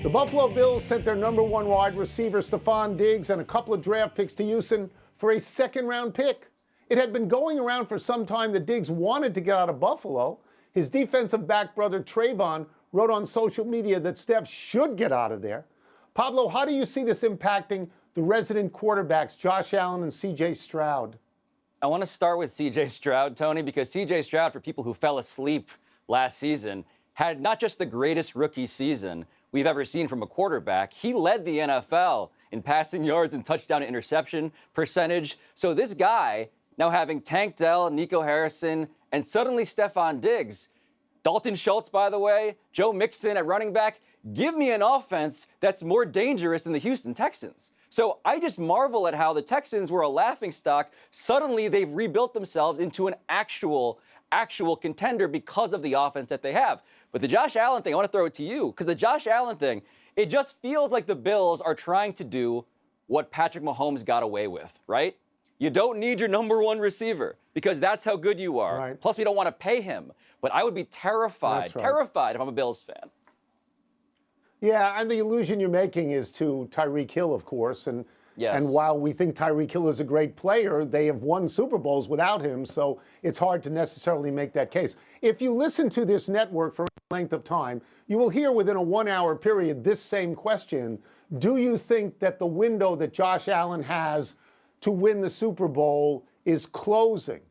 The Buffalo Bills sent their number one wide receiver, Stefon Diggs, and a couple of draft picks to Houston for a second-round pick. It had been going around for some time that Diggs wanted to get out of Buffalo. His defensive back brother, Trayvon, wrote on social media that Steph should get out of there. Pablo, how do you see this impacting the resident quarterbacks, Josh Allen and C.J. Stroud? I want to start with C.J. Stroud, Tony, because C.J. Stroud, for people who fell asleep last season, had not just the greatest rookie season we've ever seen from a quarterback. He led the NFL in passing yards and touchdown to interception percentage. So this guy, now having Tank Dell, Nico Harrison, and suddenly Stefon Diggs, Dalton Schultz, by the way, Joe Mixon at running back, give me an offense that's more dangerous than the Houston Texans. So I just marvel at how the Texans were a laughingstock. Suddenly they've rebuilt themselves into an actual contender because of the offense that they have. But the Josh Allen thing, I want to throw it to you, because the Josh Allen thing, it just feels like the Bills are trying to do what Patrick Mahomes got away with, right? You don't need your number one receiver because that's how good you are. Right. Plus, we don't want to pay him. But I would be terrified if I'm a Bills fan. Yeah, and the illusion you're making is to Tyreek Hill, of course. And yes. And while we think Tyreek Hill is a great player, they have won Super Bowls without him, so it's hard to necessarily make that case. If you listen to this network for any length of time, you will hear within a 1 hour period this same question. Do you think that the window that Josh Allen has to win the Super Bowl is closing?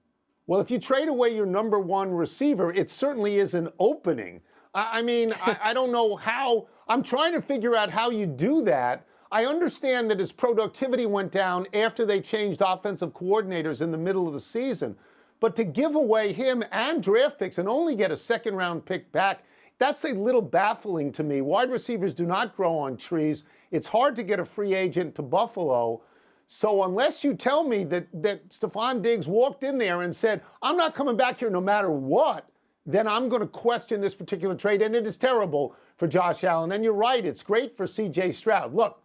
Well, if you trade away your number one receiver, it certainly is an opening. I mean, I don't know how. I'm trying to figure out how you do that. I understand that his productivity went down after they changed offensive coordinators in the middle of the season. But to give away him and draft picks and only get a second-round pick back, that's a little baffling to me. Wide receivers do not grow on trees. It's hard to get a free agent to Buffalo. So unless you tell me that Stefon Diggs walked in there and said, I'm not coming back here no matter what, then I'm going to question this particular trade. And it is terrible for Josh Allen. And you're right, it's great for C.J. Stroud. Look,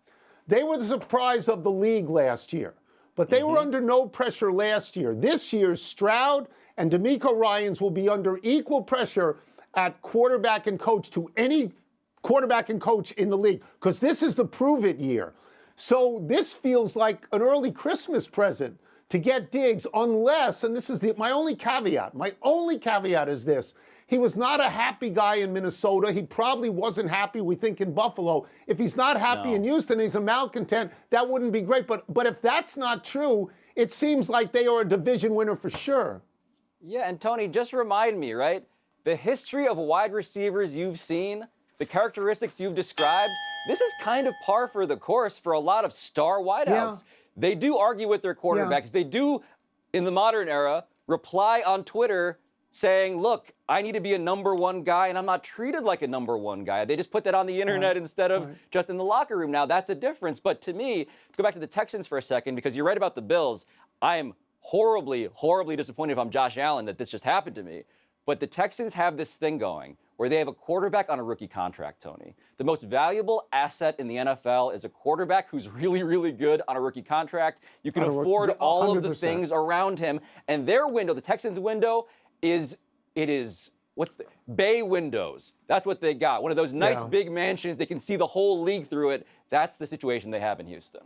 they were the surprise of the league last year, but they were under no pressure last year. This year, Stroud and DeMeco Ryans will be under equal pressure at quarterback and coach to any quarterback and coach in the league, because this is the prove-it year. So this feels like an early Christmas present to get Diggs, unless, and this is my only caveat is this, he was not a happy guy in Minnesota. He probably wasn't happy, we think, in Buffalo. If he's not happy in Houston, he's a malcontent, that wouldn't be great. But if that's not true, it seems like they are a division winner for sure. Yeah, and Tony, just remind me, right? The history of wide receivers you've seen, the characteristics you've described, this is kind of par for the course for a lot of star wideouts. Yeah. They do argue with their quarterbacks. Yeah. They do, in the modern era, reply on Twitter saying, look, I need to be a number one guy, and I'm not treated like a number one guy. They just put that on the internet instead of just in the locker room. Now, that's a difference. But to me, to go back to the Texans for a second, because you're right about the Bills, I am horribly, horribly disappointed if I'm Josh Allen that this just happened to me. But the Texans have this thing going where they have a quarterback on a rookie contract, Tony. The most valuable asset in the NFL is a quarterback who's really, really good on a rookie contract. You can afford all of the things around him. And their window, the Texans' window, is bay windows. That's what they got. One of those nice big mansions. They can see the whole league through it. That's the situation they have in Houston.